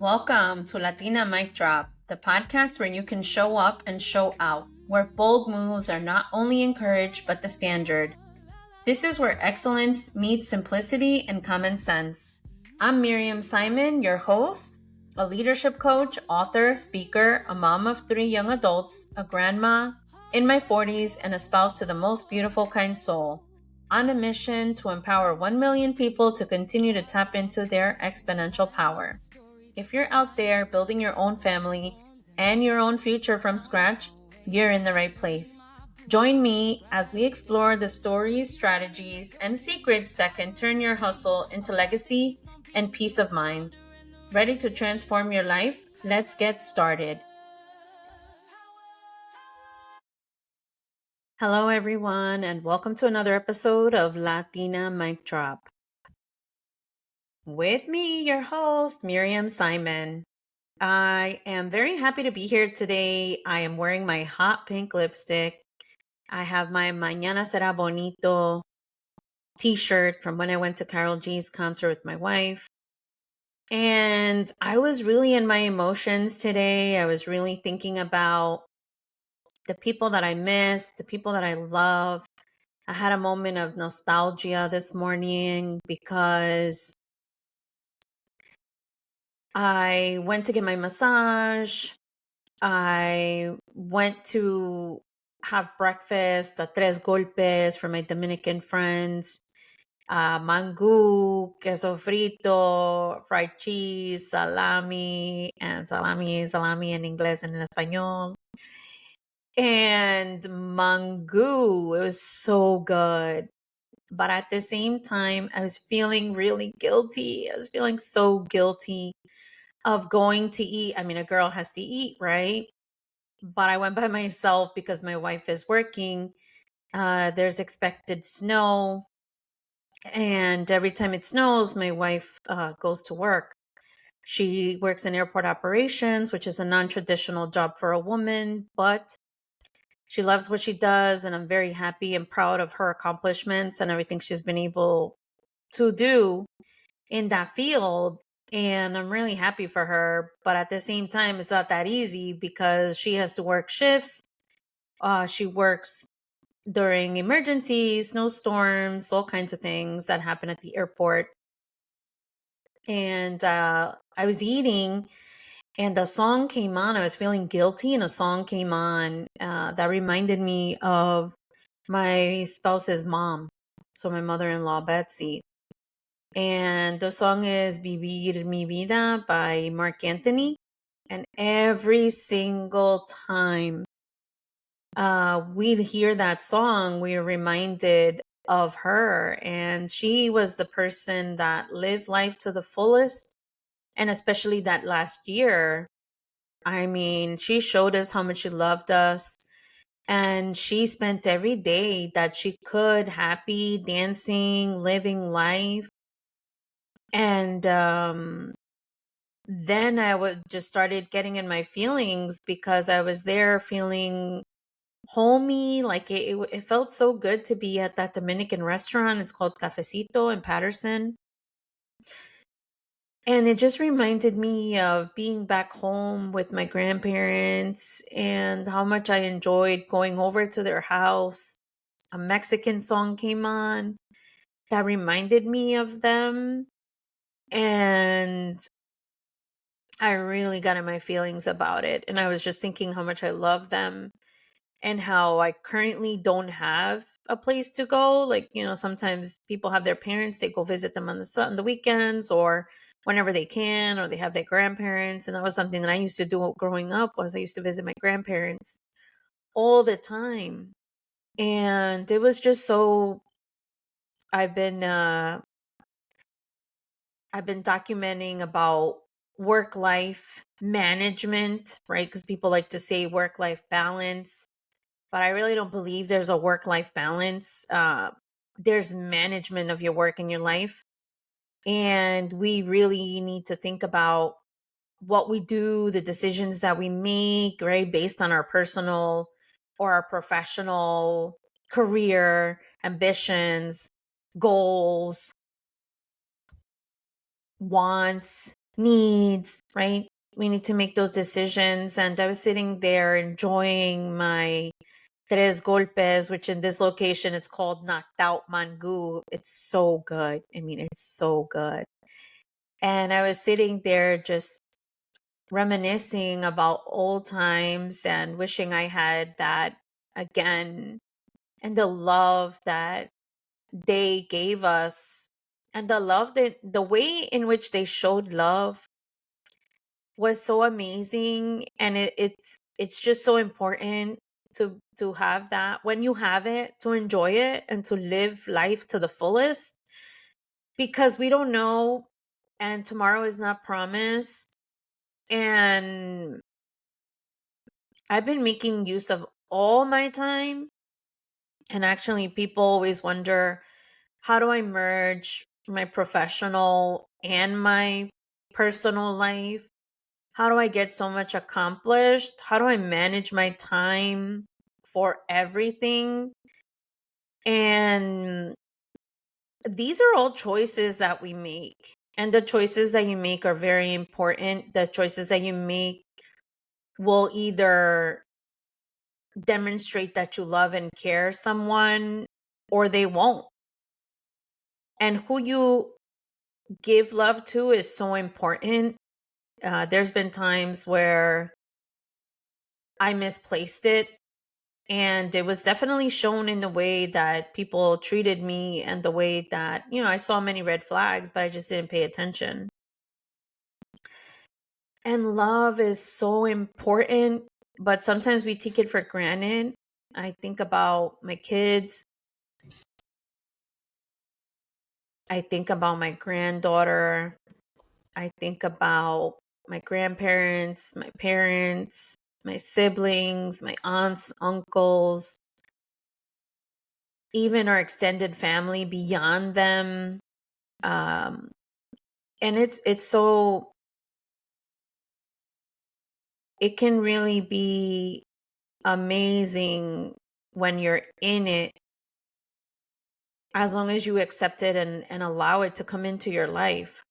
Welcome to Latina Mic Drop, the podcast where you can show up and show out, where bold moves are not only encouraged but the standard. This is where excellence meets simplicity and common sense. I'm Miriam Simon, your host, a leadership coach, author, speaker, a mom of 3 young adults, a grandma in my 40s, and a spouse to the most beautiful, kind soul. On a mission to empower 1 million people to continue to tap into their exponential power. If you're out there building your own family and your own future from scratch, you're in the right place. Join me as we explore the stories, strategies, and secrets that can turn your hustle into legacy and peace of mind. Ready to transform your life? Let's get started. Hello, everyone, and welcome to another episode of Latina Mic Drop. With me, your host, Miriam Simon. I am very happy to be here today. I am wearing my hot pink lipstick. I have my Mañana Será Bonito t-shirt from when I went to Carol G's concert with my wife. And I was really in my emotions today. I was really thinking about the people that I miss, the people that I love. I had a moment of nostalgia this morning because I went to get my massage. I went to have breakfast at Tres Golpes for my Dominican friends. Mangú, queso frito, fried cheese, salami, and salami en inglés and en español. And mangú, it was so good. But at the same time, I was feeling really guilty. I was feeling so guilty of going to eat. I mean, a girl has to eat, right? But I went by myself because my wife is working. There's expected snow. And every time it snows, my wife goes to work. She works in airport operations, which is a non-traditional job for a woman, but she loves what she does. And I'm very happy and proud of her accomplishments and everything she's been able to do in that field. And I'm really happy for her. But at the same time, it's not that easy because she has to work shifts. She works during emergencies, snowstorms, all kinds of things that happen at the airport. And I was eating and a song came on. I was feeling guilty and a song came on that reminded me of my spouse's mom. So my mother-in-law, Betsy. And the song is Vivir Mi Vida by Mark Anthony. And every single time we'd hear that song, we were reminded of her. And she was the person that lived life to the fullest. And especially that last year, I mean, she showed us how much she loved us. And she spent every day that she could happy, dancing, living life. And then I would just started getting in my feelings because I was there feeling homey. Like it felt so good to be at that Dominican restaurant. It's called Cafecito in Patterson. And it just reminded me of being back home with my grandparents and how much I enjoyed going over to their house. A Mexican song came on that reminded me of them. And I really got in my feelings about it. And I was just thinking how much I love them and how I currently don't have a place to go. Like, sometimes people have their parents, they go visit them on the weekends or whenever they can, or they have their grandparents. And that was something that I used to do growing up, was I used to visit my grandparents all the time. And it was just so I've been documenting about work life management, right? Because people like to say work life balance, but I really don't believe there's a work life balance. There's management of your work and your life. And we really need to think about what we do, the decisions that we make, right? Based on our personal or our professional career, ambitions, goals, wants, needs, right? We need to make those decisions. And I was sitting there enjoying my tres golpes, which in this location it's called knocked out mango. It's so good. I mean, it's so good. And I was sitting there just reminiscing about old times and wishing I had that again, and the love that they gave us, and the love that the way in which they showed love was so amazing. And it's just so important to have that when you have it, to enjoy it and to live life to the fullest, because we don't know, and tomorrow is not promised. And I've been making use of all my time. And actually, people always wonder, how do I merge my professional and my personal life? How do I get so much accomplished? How do I manage my time for everything? And these are all choices that we make. And the choices that you make are very important. The choices that you make will either demonstrate that you love and care someone, or they won't. And who you give love to is so important. There's been times where I misplaced it, and it was definitely shown in the way that people treated me and the way that, I saw many red flags, but I just didn't pay attention. And love is so important, but sometimes we take it for granted. I think about my kids. I think about my granddaughter. I think about my grandparents, my parents, my siblings, my aunts, uncles, even our extended family beyond them. Um, and it's so, it can really be amazing when you're in it, as long as you accept it and allow it to come into your life.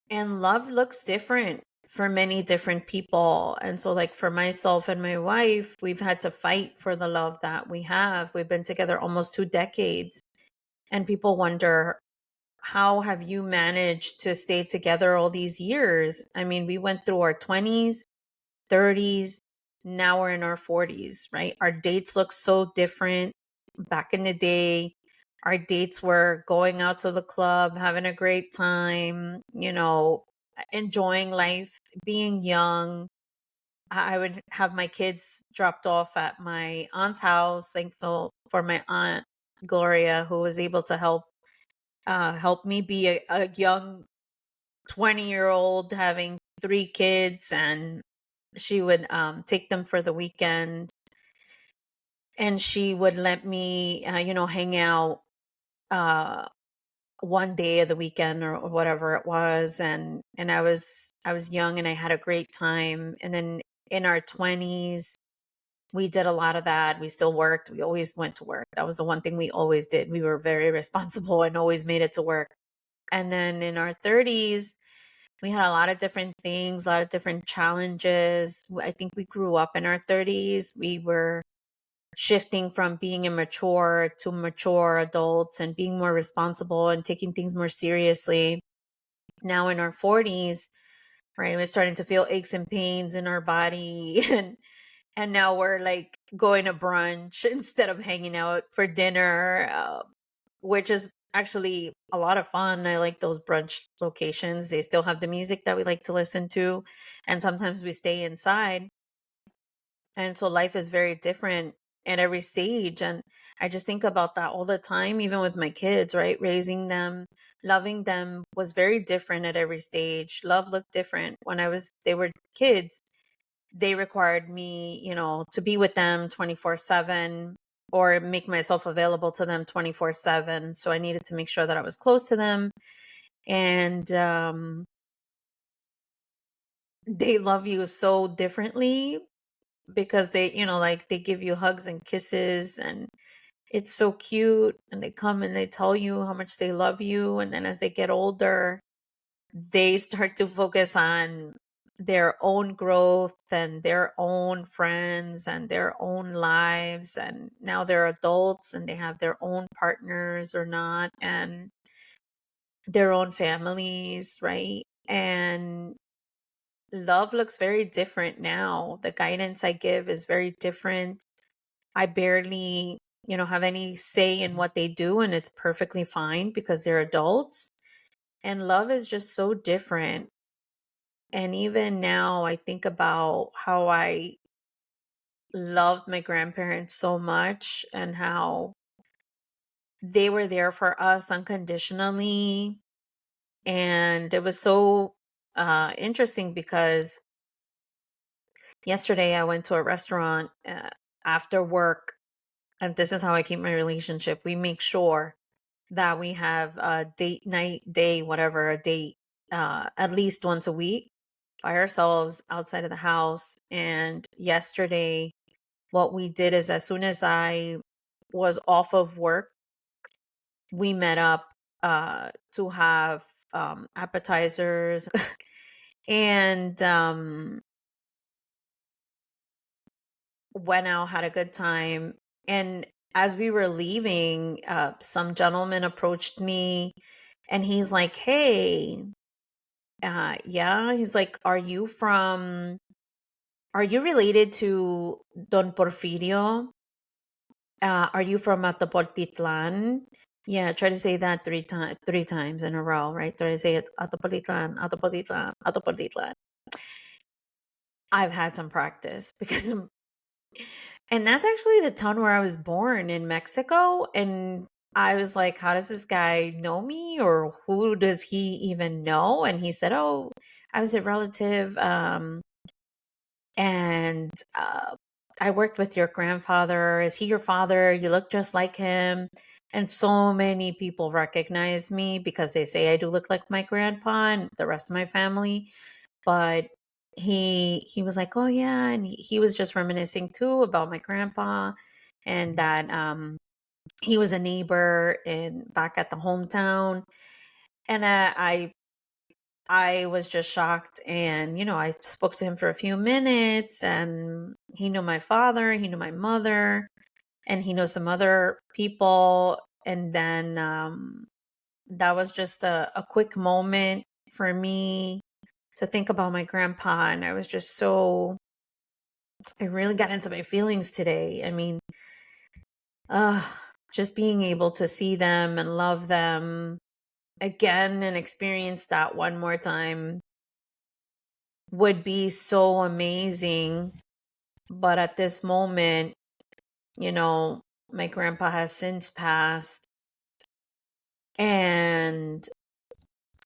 And love looks different for many different people. And so, like, for myself and my wife, we've had to fight for the love that we have. We've been together almost 2 decades. And people wonder, how have you managed to stay together all these years? I mean, we went through our 20s, 30s, now we're in our 40s, right? Our dates look so different. Back in the day, our dates were going out to the club, having a great time, enjoying life, being young. I would have my kids dropped off at my aunt's house, thankful for my aunt Gloria, who was able to help me be a young 20-year-old having 3 kids. And she would take them for the weekend, and she would let me hang out one day of the weekend, or whatever it was. And I was young, and I had a great time. And then in our 20s, we did a lot of that. We still worked. We always went to work. That was the one thing we always did. We were very responsible and always made it to work. And then in our 30s, we had a lot of different things, a lot of different challenges. I think we grew up in our 30s. We were shifting from being immature to mature adults and being more responsible and taking things more seriously. Now in our 40s, right, we're starting to feel aches and pains in our body. And now we're like going to brunch instead of hanging out for dinner, which is actually a lot of fun. I like those brunch locations. They still have the music that we like to listen to, and sometimes we stay inside. And so life is very different at every stage. And I just think about that all the time, even with my kids, right? Raising them, loving them was very different at every stage. Love looked different. When they were kids, they required me, to be with them 24/7, or make myself available to them 24/7. So I needed to make sure that I was close to them. And they love you so differently, because they, like, they give you hugs and kisses, and it's so cute, and they come and they tell you how much they love you, and then as they get older, they start to focus on their own growth and their own friends and their own lives, and now they're adults and they have their own partners or not, and their own families, right? And love looks very different now. The guidance I give is very different. I barely, have any say in what they do, and it's perfectly fine because they're adults. And love is just so different. And even now, I think about how I loved my grandparents so much and how they were there for us unconditionally. And it was so interesting because yesterday I went to a restaurant after work, and this is how I keep my relationship. We make sure that we have a date night, day, whatever, a date at least once a week by ourselves outside of the house. And yesterday, what we did is as soon as I was off of work, we met up to have appetizers and went out, had a good time. And as we were leaving, some gentleman approached me and he's like, "Hey, yeah." He's like, are you related to Don Porfirio? Are you from Atopolitlan? Yeah, try to say that three times in a row, right? Try to say it, Atopolitlan, Atopolitlan, Atopolitlan. I've had some practice because, and that's actually the town where I was born in Mexico. And I was like, how does this guy know me, or who does he even know? And he said, oh, I was a relative. And I worked with your grandfather. Is he your father? You look just like him. And so many people recognize me because they say I do look like my grandpa and the rest of my family. But he was like, oh yeah, and he was just reminiscing too about my grandpa, and that he was a neighbor in back at the hometown. And I was just shocked. And, I spoke to him for a few minutes, and he knew my father, he knew my mother, and he knows some other people. And then that was just a quick moment for me to think about my grandpa. And I was just I really got into my feelings today. I mean, uh, just being able to see them and love them again and experience that one more time would be so amazing. But at this moment, you know, my grandpa has since passed, and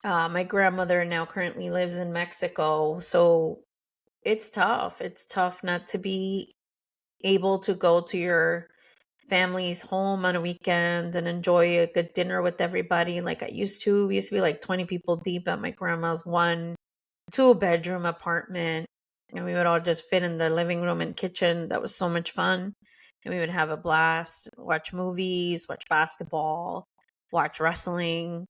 my grandmother now currently lives in Mexico. So it's tough. It's tough not to be able to go to your family's home on a weekend and enjoy a good dinner with everybody like I used to. We used to be like 20 people deep at my grandma's one two-bedroom apartment, and we would all just fit in the living room and kitchen. That was so much fun. And we would have a blast, watch movies, watch basketball, watch wrestling,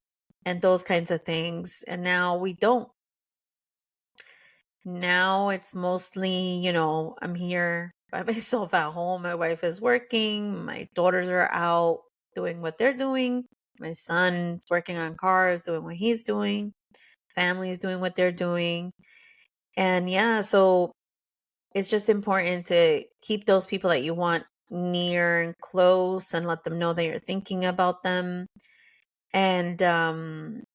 and those kinds of things. And now we don't. Now it's mostly, I'm here by myself at home. My wife is working, my daughters are out doing what they're doing, my son's working on cars, doing what he's doing, family is doing what they're doing. And yeah, so it's just important to keep those people that you want near and close and let them know that you're thinking about them. And the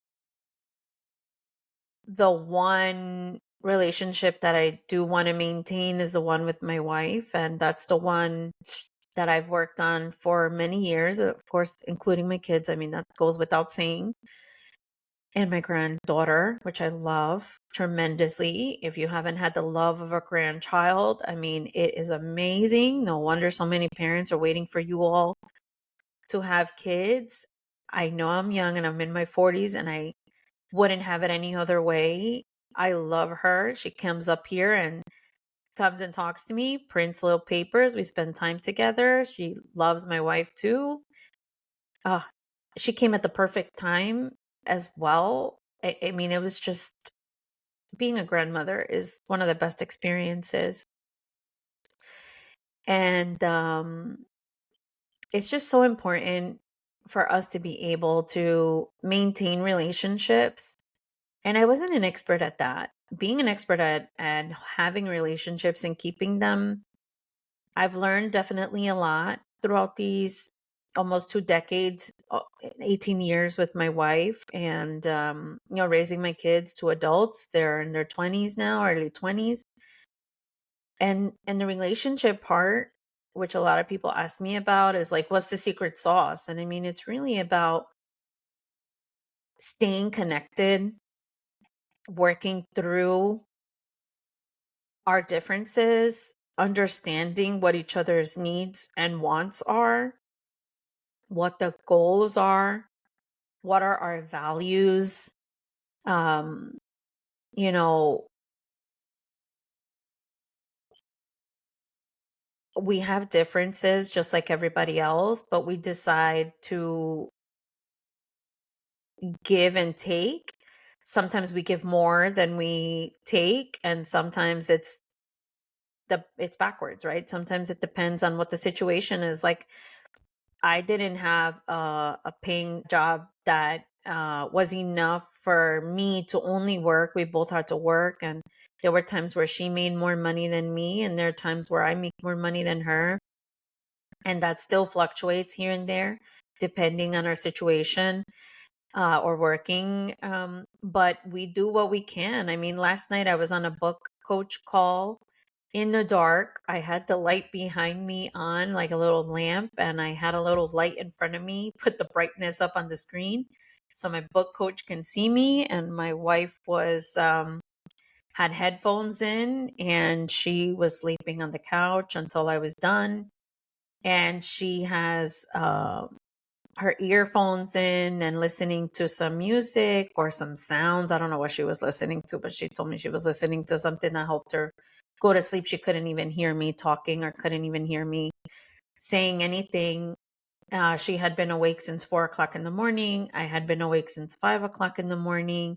one relationship that I do want to maintain is the one with my wife. And that's the one that I've worked on for many years, of course, including my kids. I mean, that goes without saying. And my granddaughter, which I love tremendously. If you haven't had the love of a grandchild, I mean, it is amazing. No wonder so many parents are waiting for you all to have kids. I know I'm young and I'm in my 40s, and I wouldn't have it any other way. I love her. She comes up here and comes and talks to me, prints little papers. We spend time together. She loves my wife too. Uh, she came at the perfect time as well. I mean, it was just being a grandmother is one of the best experiences. And it's just so important for us to be able to maintain relationships. And I wasn't an expert at that. Being an expert at having relationships and keeping them, I've learned definitely a lot throughout these almost 2 decades, 18 years with my wife, and raising my kids to adults. They're in their 20s now, early 20s. And the relationship part, which a lot of people ask me about, is like, what's the secret sauce? And I mean, it's really about staying connected, working through our differences, understanding what each other's needs and wants are, what the goals are, what are our values. Um, you know, we have differences just like everybody else, but we decide to give and take. Sometimes we give more than we take, and sometimes it's backwards, right? Sometimes it depends on what the situation is. Like, I didn't have a paying job that was enough for me to only work. We both had to work, and there were times where she made more money than me, and there are times where I make more money than her, and that still fluctuates here and there depending on our situation or working. But we do what we can. I mean, last night I was on a book coach call in the dark. I had the light behind me on, like a little lamp, and I had a little light in front of me, put the brightness up on the screen so my book coach can see me. And my wife was had headphones in, and she was sleeping on the couch until I was done. And she has her earphones in and listening to some music or some sounds. I don't know what she was listening to, but she told me she was listening to something that helped her go to sleep. She couldn't even hear me talking, or couldn't even hear me saying anything. She had been awake since 4 o'clock in the morning. I had been awake since 5 o'clock in the morning,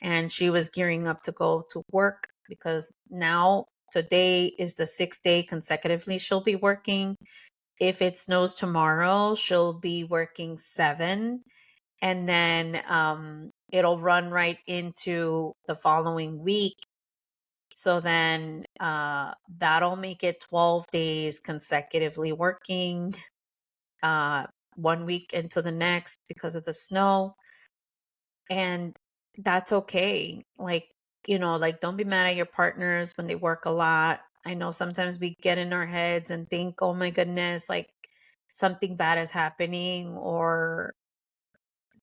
and she was gearing up to go to work because now today is the 6th day consecutively she'll be working. If it snows tomorrow, she'll be working 7, and then it'll run right into the following week. So then that'll make it 12 days consecutively working, 1 week into the next because of the snow. And that's okay. Like, don't be mad at your partners when they work a lot. I know sometimes we get in our heads and think, oh my goodness, like something bad is happening, or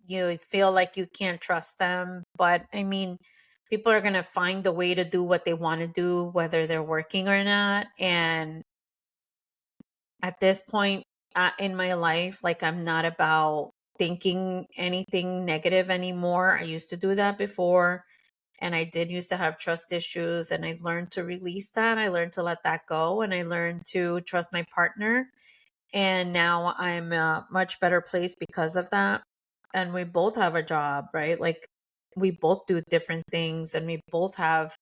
you feel like you can't trust them. But I mean, people are going to find a way to do what they want to do, whether they're working or not. And at this point in my life, like, I'm not about thinking anything negative anymore. I used to do that before, and I did used to have trust issues, and I learned to release that. I learned to let that go, and I learned to trust my partner. And now I'm a much better place because of that. And we both have a job, right? Like, we both do different things, and we both have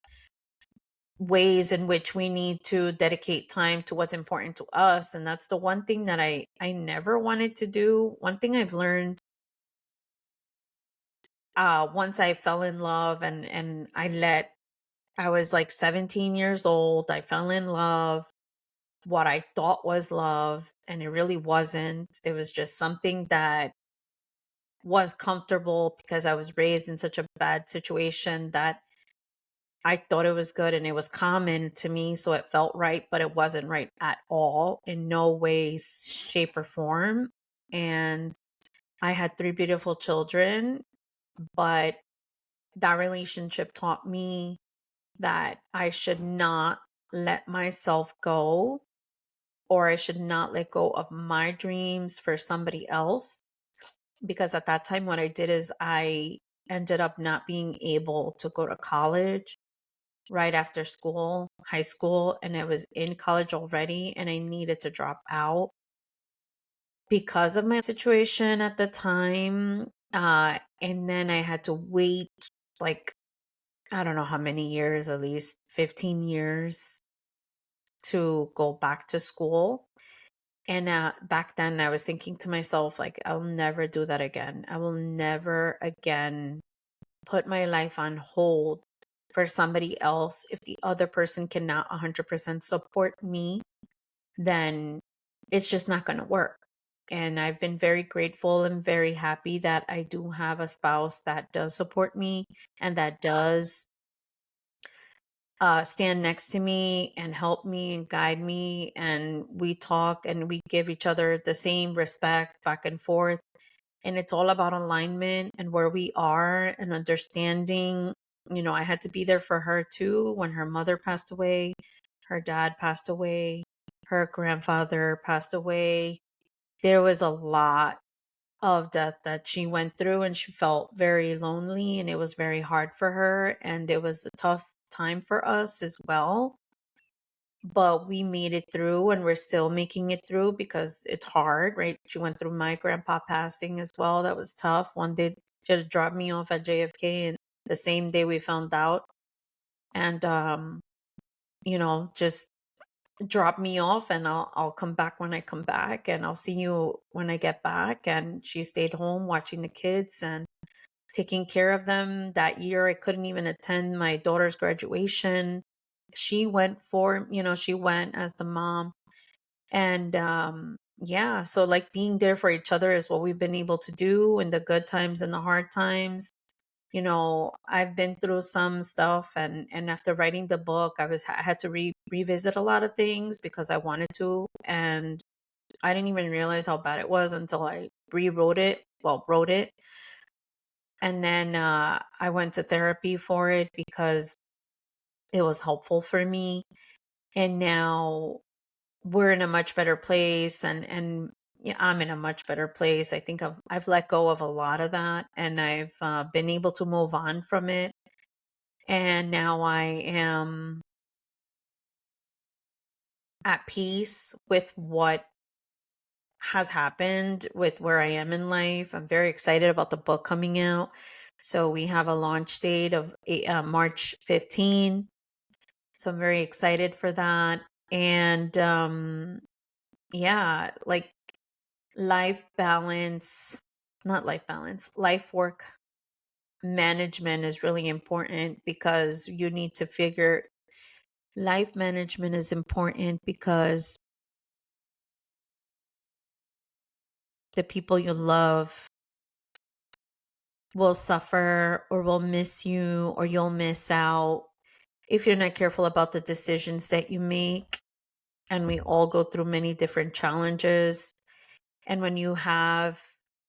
ways in which we need to dedicate time to what's important to us. And that's the one thing that I never wanted to do. One thing I've learned once I fell in love, and I was like 17 years old. I fell in love, what I thought was love, and it really wasn't. It was just something that was comfortable because I was raised in such a bad situation that I thought it was good and it was common to me. So it felt right, but it wasn't right at all, in no way, shape, or form. And I had 3 beautiful children, but that relationship taught me that I should not let myself go, or I should not let go of my dreams for somebody else. Because at that time, what I did is I ended up not being able to go to college. right after school, high school, and I was in college already, and I needed to drop out because of my situation at the time. And then I had to wait like, I don't know how many years, at least 15 years to go back to school. And back then I was thinking to myself, like, I'll never do that again. I will never again put my life on hold for somebody else. If the other person cannot 100% support me, then it's just not going to work. And I've been very grateful and very happy that I do have a spouse that does support me and that does stand next to me and help me and guide me. And we talk and we give each other the same respect back and forth. And it's all about alignment and where we are and understanding. You know, I had to be there for her too when her mother passed away, her dad passed away, her grandfather passed away. There was a lot of death that she went through, and she felt very lonely, and it was very hard for her, and it was a tough time for us as well. But we made it through, and we're still making it through because it's hard, right? She went through my grandpa passing as well. That was tough. One day she had to drop me off at JFK, and the same day we found out. And you know, just drop me off, and I'll come back when I come back, and I'll see you when I get back. And she stayed home watching the kids and taking care of them. That year I couldn't even attend my daughter's graduation. She went for, you know, she went as the mom. And yeah, so like being there for each other is what we've been able to do in the good times and the hard times. You know, I've been through some stuff, and after writing the book, I had to revisit a lot of things because I wanted to, and I didn't even realize how bad it was until I rewrote it, well, wrote it. And then I went to therapy for it because it was helpful for me. And now we're in a much better place, and yeah, I'm in a much better place. I think I've let go of a lot of that, and I've been able to move on from it. And now I am at peace with what has happened, with where I am in life. I'm very excited about the book coming out. So we have a launch date of March 15. So I'm very excited for that. And yeah, like life balance, not life balance, life work management is really important because you need to figure life management is important because the people you love will suffer or will miss you, or you'll miss out if you're not careful about the decisions that you make. And we all go through many different challenges. And when you have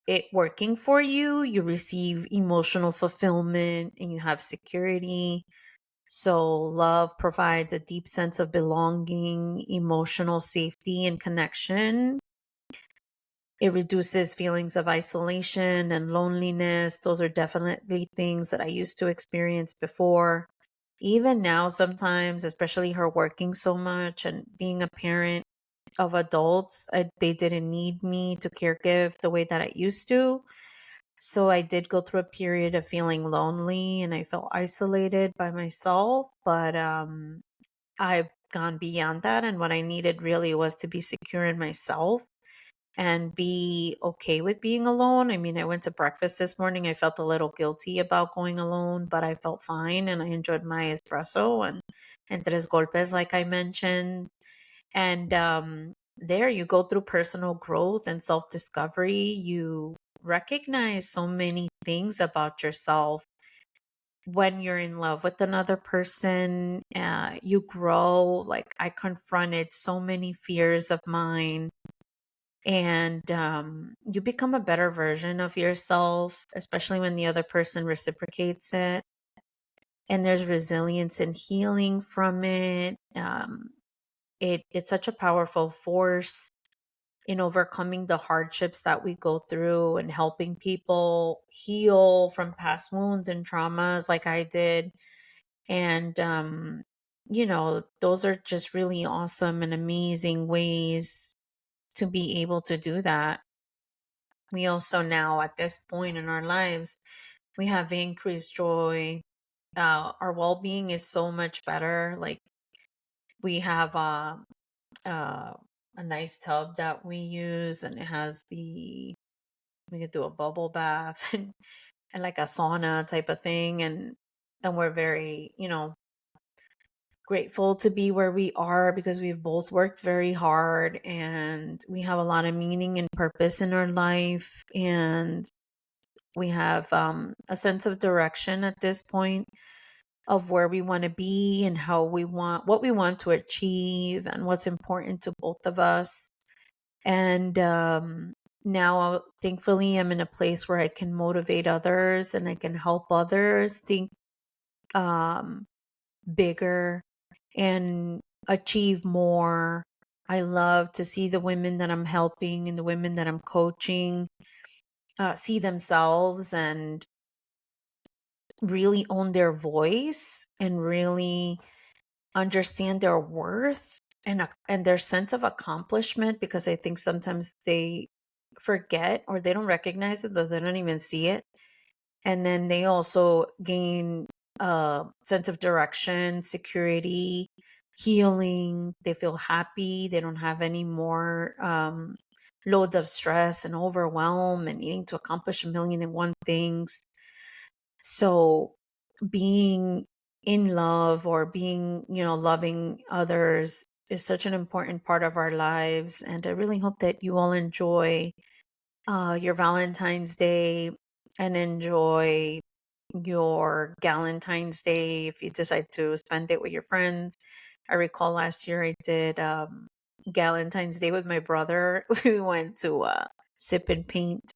it working for you, you receive emotional fulfillment and you have security. So, love provides a deep sense of belonging, emotional safety, and connection. It reduces feelings of isolation and loneliness. Those are definitely things that I used to experience before. Even now, sometimes, especially her working so much and being a parent of adults, they didn't need me to caregive the way that I used to. So I did go through a period of feeling lonely and I felt isolated by myself. But I've gone beyond that. And what I needed really was to be secure in myself and be okay with being alone. I mean, I went to breakfast this morning. I felt a little guilty about going alone, but I felt fine and I enjoyed my espresso and tres golpes, like I mentioned. And there you go through personal growth and self discovery. You recognize so many things about yourself when you're in love with another person. You grow. Like I confronted so many fears of mine, and you become a better version of yourself, especially when the other person reciprocates it. And there's resilience and healing from it. It's such a powerful force in overcoming the hardships that we go through and helping people heal from past wounds and traumas like I did. And, those are just really awesome and amazing ways to be able to do that. We also now, at this point in our lives, we have increased joy. Our well-being is so much better. Like, we have uh, a nice tub that we use, and it has we could do a bubble bath and like a sauna type of thing, and we're very, grateful to be where we are because we've both worked very hard and we have a lot of meaning and purpose in our life, and we have a sense of direction at this point of where we want to be and what we want to achieve and what's important to both of us. And now, thankfully, I'm in a place where I can motivate others and I can help others think um, bigger and achieve more. I love to see the women that I'm helping and the women that I'm coaching see themselves and really own their voice and really understand their worth and their sense of accomplishment, because I think sometimes they forget or they don't recognize it, though they don't even see it. And then they also gain a sense of direction, security, healing. They feel happy. They don't have any more loads of stress and overwhelm and needing to accomplish a million and one things. So being in love or being, loving others is such an important part of our lives. And I really hope that you all enjoy your Valentine's Day and enjoy your Galentine's Day if you decide to spend it with your friends. I recall last year I did Galentine's Day with my brother. We went to Sip and Paint.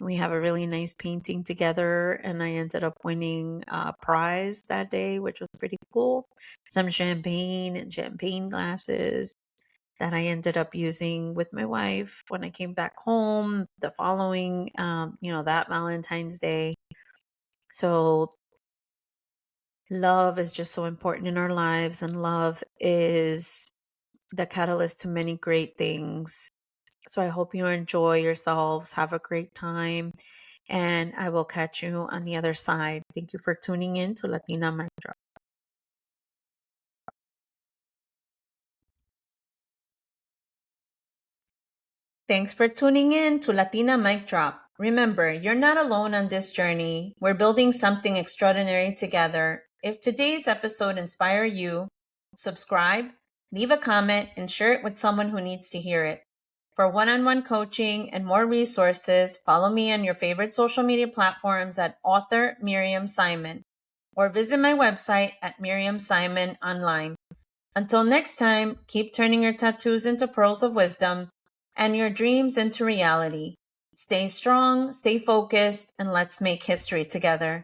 We have a really nice painting together, and I ended up winning a prize that day, which was pretty cool. Some champagne and champagne glasses that I ended up using with my wife when I came back home the following, that Valentine's Day. So love is just so important in our lives, and love is the catalyst to many great things. So I hope you enjoy yourselves, have a great time, and I will catch you on the other side. Thank you for tuning in to Latina Mic Drop. Thanks for tuning in to Latina Mic Drop. Remember, you're not alone on this journey. We're building something extraordinary together. If today's episode inspired you, subscribe, leave a comment, and share it with someone who needs to hear it. For one-on-one coaching and more resources, follow me on your favorite social media platforms at author Miriam Simon, or visit my website at Miriam Simon Online. Until next time, keep turning your tattoos into pearls of wisdom and your dreams into reality. Stay strong, stay focused, and let's make history together.